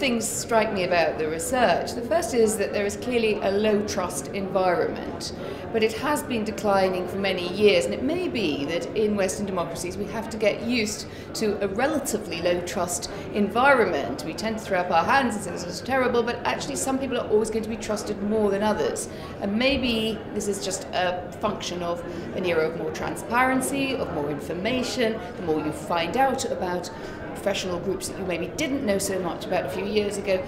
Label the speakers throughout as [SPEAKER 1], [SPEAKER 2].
[SPEAKER 1] things strike me about the research. The first is that there is clearly a low trust environment, but it has been declining for many years, and it may be that in Western democracies we have to get used to a relatively low trust environment. We tend to throw up our hands and say this is terrible, but actually some people are always going to be trusted more than others. And maybe this is just a function of an era of more transparency, of more information. The more you find out about professional groups that you maybe didn't know so much about a few years ago,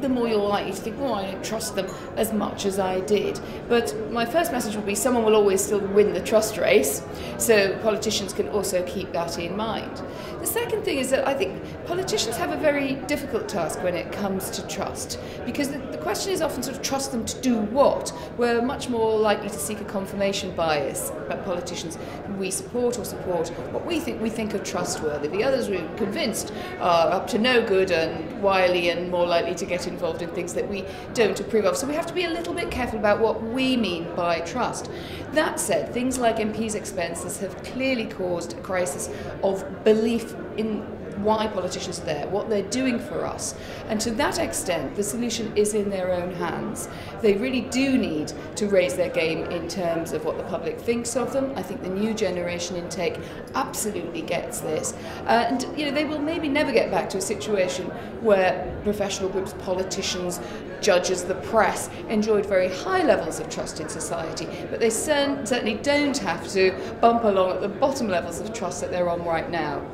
[SPEAKER 1] the more you're likely to think, oh, I don't trust them as much as I did. But my first message would be someone will always still win the trust race, so politicians can also keep that in mind. The second thing is that I think politicians have a very difficult task when it comes to trust, because the question is often sort of trust them to do what? We're much more likely to seek a confirmation bias about politicians who we support or support what we think are trustworthy. The others we're convinced are up to no good and wily and more likely to get involved in things that we don't approve of. So we have to be a little bit careful about what we mean by trust. That said, things like MPs' expenses have clearly caused a crisis of belief in why politicians are there, what they're doing for us. And to that extent, the solution is in their own hands. They really do need to raise their game in terms of what the public thinks of them. I think the new generation intake absolutely gets this. And they will maybe never get back to a situation where professional groups, politicians, judges, the press enjoyed very high levels of trust in society, but they certainly don't have to bump along at the bottom levels of trust that they're on right now.